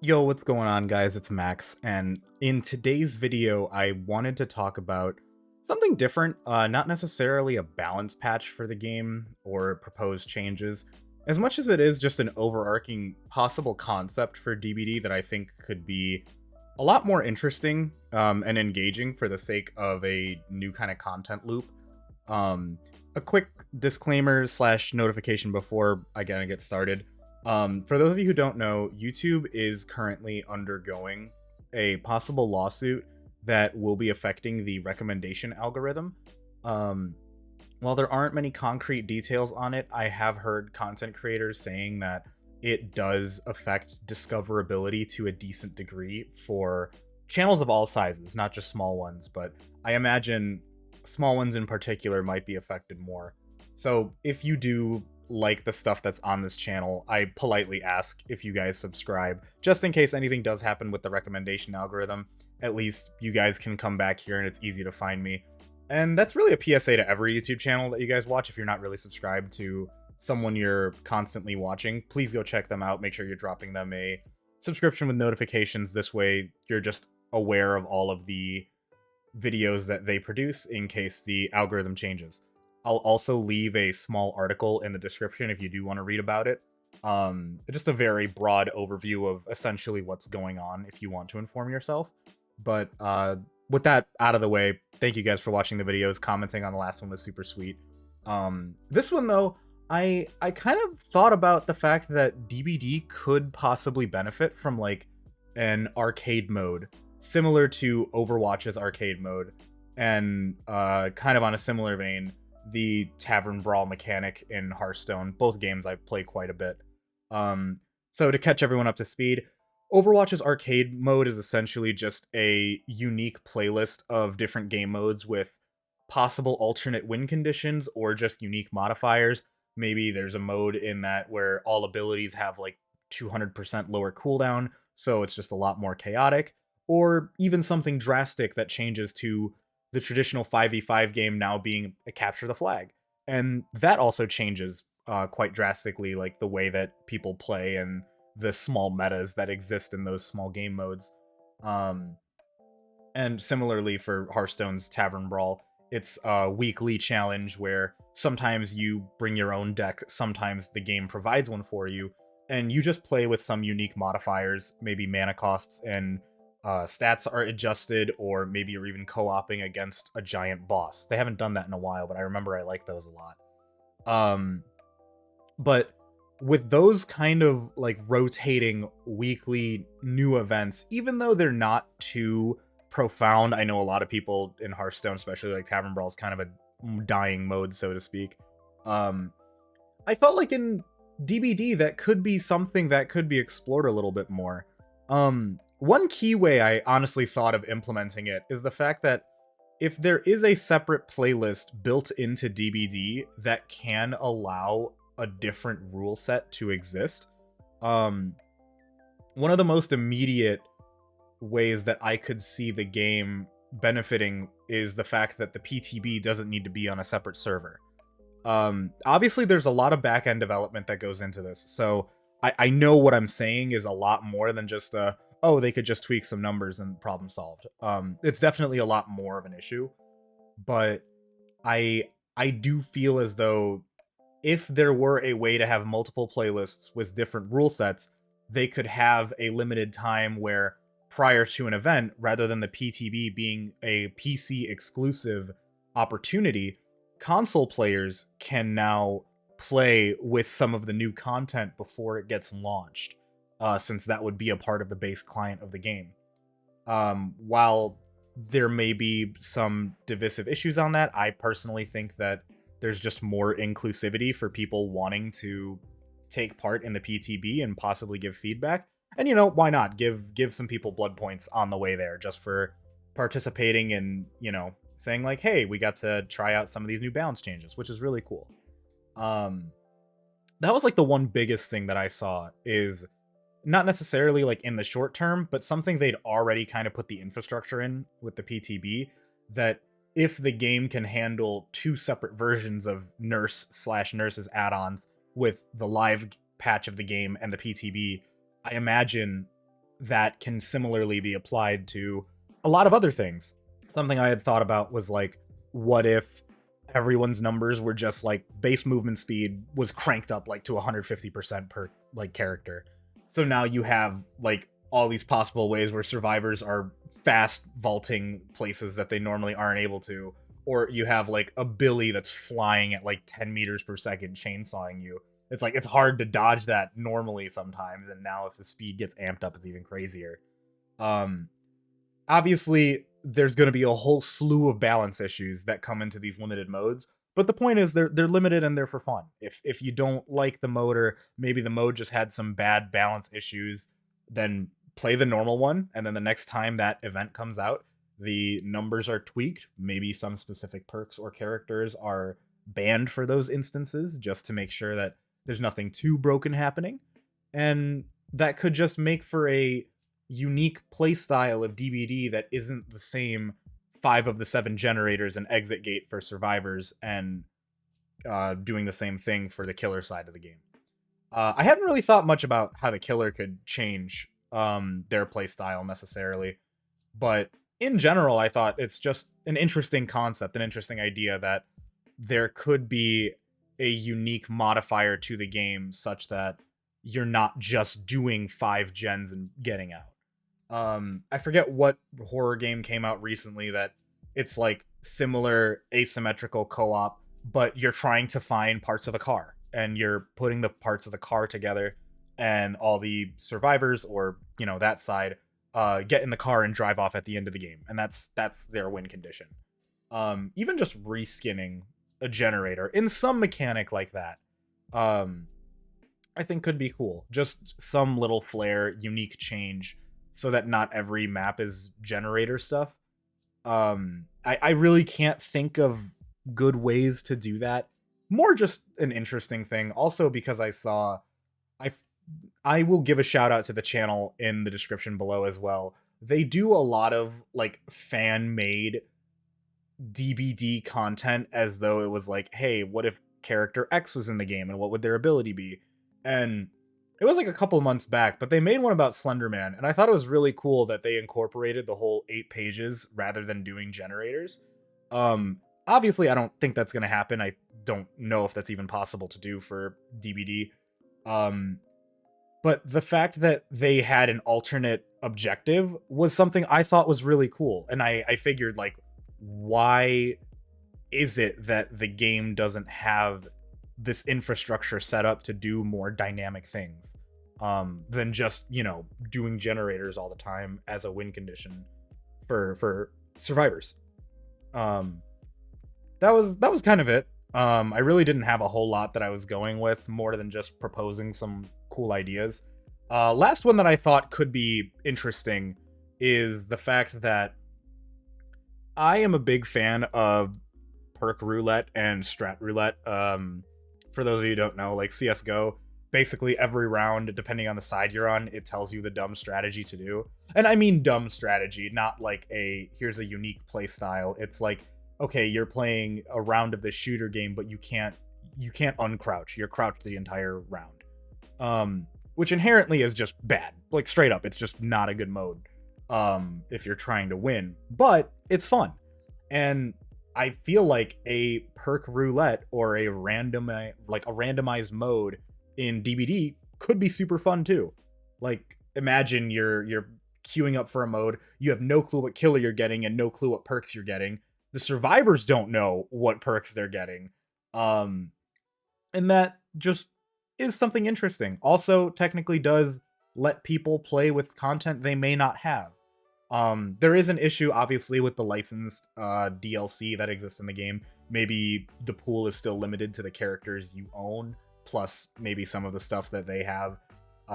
Yo, what's going on, guys? It's Max, and in today's video, I wanted to talk about something different, not necessarily a balance patch for the game or proposed changes, as much as it is just an overarching possible concept for DbD that I think could be a lot more interesting and engaging for the sake of a new kind of content loop. Um, a quick disclaimer slash notification before I get started. For those of you who don't know, YouTube is currently undergoing a possible lawsuit that will be affecting the recommendation algorithm. Um, while there aren't many concrete details on it, I have heard content creators saying that it does affect discoverability to a decent degree for channels of all sizes, not just small ones, but I imagine small ones in particular might be affected more. So if you do like the stuff that's on this channel, I politely ask if you guys subscribe, just in case anything does happen with the recommendation algorithm. At least you guys can come back here and it's easy to find me. And that's really a PSA to every YouTube channel that you guys watch. If you're not really subscribed to someone you're constantly watching, please go check them out. Make sure you're dropping them a subscription with notifications. This way, you're just aware of all of the videos that they produce in case the algorithm changes. I'll also leave a small article in the description if you do want to read about it. Just a very broad overview of essentially what's going on if you want to inform yourself. But with that out of the way, thank you guys for watching the videos. Commenting on the last one was super sweet. This one though, I kind of thought about the fact that DbD could possibly benefit from like an arcade mode similar to Overwatch's arcade mode, and kind of on a similar vein, the tavern brawl mechanic in Hearthstone. Both games I play quite a bit. So to catch everyone up to speed, Overwatch's arcade mode is essentially just a unique playlist of different game modes with possible alternate win conditions or just unique modifiers. Maybe there's a mode in that where all abilities have like 200% lower cooldown, so it's just a lot more chaotic, or even something drastic that changes to the traditional 5v5 game now being a capture the flag. And that also changes quite drastically, like the way that people play and the small metas that exist in those small game modes. Um, and similarly for Hearthstone's Tavern Brawl, it's a weekly challenge where sometimes you bring your own deck, sometimes the game provides one for you, and you just play with some unique modifiers, maybe mana costs and stats are adjusted, or maybe you're even co-oping against a giant boss. They haven't done that in a while, but I remember I liked those a lot. But with those kind of like rotating weekly new events, even though they're not too profound, I know a lot of people in Hearthstone, especially like Tavern Brawl, is kind of a dying mode, so to speak. I felt like in DbD that could be something that could be explored a little bit more. One key way I honestly thought of implementing it is the fact that if there is a separate playlist built into DbD that can allow a different rule set to exist, one of the most immediate ways that I could see the game benefiting is the fact that the PTB doesn't need to be on a separate server. Obviously there's a lot of back-end development that goes into this, so I know what I'm saying is a lot more than just oh, they could just tweak some numbers and problem solved. It's definitely a lot more of an issue, but I do feel as though if there were a way to have multiple playlists with different rule sets, they could have a limited time where prior to an event, rather than the PTB being a PC exclusive opportunity, console players can now play with some of the new content before it gets launched, since that would be a part of the base client of the game. While there may be some divisive issues on that, I personally think that there's just more inclusivity for people wanting to take part in the PTB and possibly give feedback. And you know, why not give some people blood points on the way there just for participating and, you know, saying like, hey, we got to try out some of these new balance changes, which is really cool. That was like the one biggest thing that I saw, is not necessarily like in the short term, but something they'd already kind of put the infrastructure in with the PTB, that if the game can handle two separate versions of Nurse/Nurse's add-ons with the live patch of the game and the PTB, I imagine that can similarly be applied to a lot of other things. Something I had thought about was like, what if everyone's numbers were just like base movement speed was cranked up like to 150% per like character. So now you have like all these possible ways where survivors are fast vaulting places that they normally aren't able to, or you have like a Billy that's flying at like 10 meters per second chainsawing you. It's like it's hard to dodge that normally sometimes, and now if the speed gets amped up, it's even crazier. Um, Obviously, there's going to be a whole slew of balance issues that come into these limited modes, but the point is they're limited and they're for fun. If you don't like the mode, or maybe the mode just had some bad balance issues, then play the normal one, and then the next time that event comes out, the numbers are tweaked. Maybe some specific perks or characters are banned for those instances, just to make sure that there's nothing too broken happening. And that could just make for a unique playstyle of DbD that isn't the same 5 of the 7 generators and exit gate for survivors, and doing the same thing for the killer side of the game. I hadn't really thought much about how the killer could change their playstyle necessarily, but in general, I thought it's just an interesting concept, an interesting idea that there could be a unique modifier to the game such that you're not just doing 5 gens and getting out. I forget what horror game came out recently that it's like similar asymmetrical co-op, but you're trying to find parts of a car and you're putting the parts of the car together, and all the survivors, or that side, get in the car and drive off at the end of the game, and that's their win condition. Even just reskinning a generator in some mechanic like that, I think could be cool. Just some little flair, unique change, so that not every map is generator stuff. I really can't think of good ways to do that. More just an interesting thing. Also because I will give a shout out to the channel in the description below as well. They do a lot of like fan-made DbD content, as though it was like, hey, what if character X was in the game and what would their ability be? And it was like a couple months back, but they made one about Slenderman, and I thought it was really cool that they incorporated the whole 8 pages rather than doing generators. Obviously, I don't think that's going to happen. I don't know if that's even possible to do for DbD. But the fact that they had an alternate objective was something I thought was really cool. And I figured, like, why is it that the game doesn't have this infrastructure set up to do more dynamic things than just, doing generators all the time as a win condition for survivors? That was kind of it. I really didn't have a whole lot that I was going with, more than just proposing some cool ideas. Last one that I thought could be interesting is the fact that I am a big fan of perk roulette and strat roulette. For those of you who don't know, like CSGO, basically every round, depending on the side you're on, it tells you the dumb strategy to do. And I mean dumb strategy, not like here's a unique play style. It's like, okay, you're playing a round of this shooter game, but you can't uncrouch. You're crouched the entire round. Which inherently is just bad. Like, straight up, it's just not a good mode if you're trying to win. But it's fun. And I feel like a perk roulette or a randomized mode in DbD could be super fun too. Like, imagine you're queuing up for a mode, you have no clue what killer you're getting and no clue what perks you're getting. The survivors don't know what perks they're getting. And that just is something interesting. Also, technically does let people play with content they may not have. There is an issue, obviously, with the licensed DLC that exists in the game. Maybe the pool is still limited to the characters you own, plus maybe some of the stuff that they have,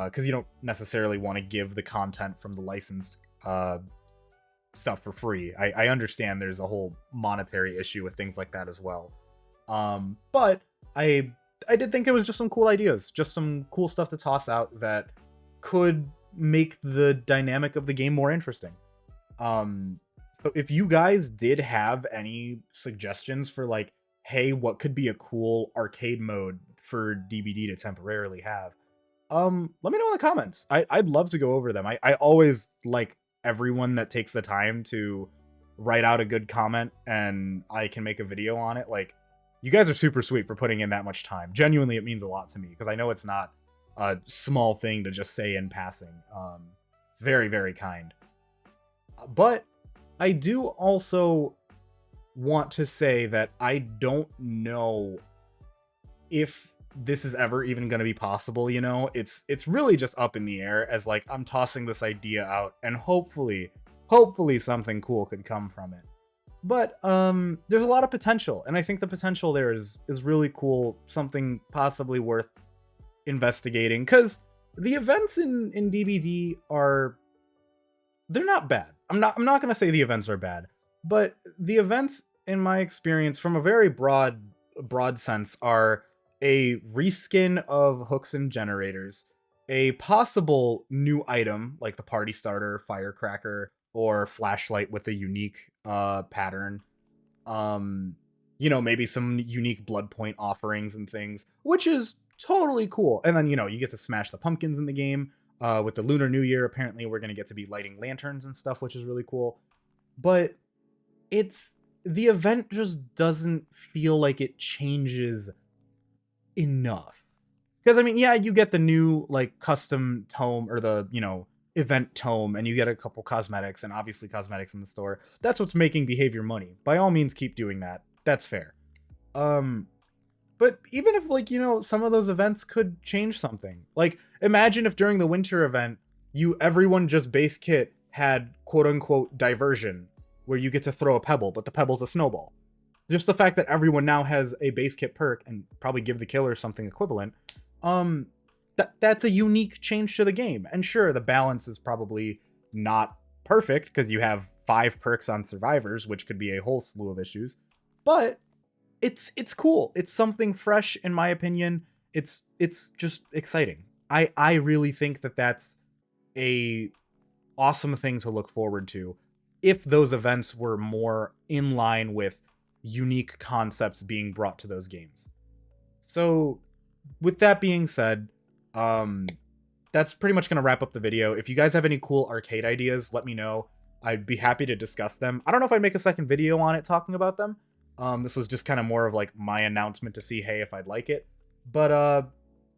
because you don't necessarily want to give the content from the licensed stuff for free. I understand there's a whole monetary issue with things like that as well. But I did think it was just some cool ideas, just some cool stuff to toss out that could make the dynamic of the game more interesting. So if you guys did have any suggestions for, like, hey, what could be a cool arcade mode for DbD to temporarily have, let me know in the comments. I'd love to go over them. I always like everyone that takes the time to write out a good comment and I can make a video on it. Like, you guys are super sweet for putting in that much time. Genuinely, it means a lot to me because I know it's not a small thing to just say in passing. It's very, very kind. But I do also want to say that I don't know if this is ever even going to be possible, you know? It's really just up in the air, as like I'm tossing this idea out and hopefully something cool could come from it. But there's a lot of potential, and I think the potential there is really cool, something possibly worth investigating, because the events in DbD they're not bad. I'm not going to say the events are bad, but the events, in my experience, from a very broad sense, are a reskin of hooks and generators, a possible new item like the party starter, firecracker, or flashlight with a unique pattern. You know, maybe some unique blood point offerings and things, which is totally cool. And then, you know, you get to smash the pumpkins in the game. With the Lunar New Year, apparently we're going to get to be lighting lanterns and stuff, which is really cool. But the event just doesn't feel like it changes enough. Because, I mean, yeah, you get the new, like, custom tome, or the, you know, event tome, and you get a couple cosmetics, and obviously cosmetics in the store. That's what's making behavior money. By all means, keep doing that. That's fair. But even if, like, you know, some of those events could change something. Like, imagine if during the winter event, everyone just base kit had quote-unquote diversion, where you get to throw a pebble, but the pebble's a snowball. Just the fact that everyone now has a base kit perk, and probably give the killer something equivalent, that's a unique change to the game. And sure, the balance is probably not perfect, because you have 5 perks on survivors, which could be a whole slew of issues, but it's cool. It's something fresh, in my opinion. It's just exciting. I really think that that's a awesome thing to look forward to if those events were more in line with unique concepts being brought to those games. So with that being said, that's pretty much going to wrap up the video. If you guys have any cool arcade ideas, let me know. I'd be happy to discuss them. I don't know if I'd make a second video on it talking about them. This was just kind of more of like my announcement to see, hey, if I'd like it. But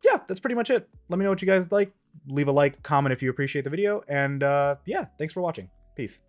yeah, that's pretty much it. Let me know what you guys like. Leave a like, comment if you appreciate the video, and yeah, thanks for watching. Peace.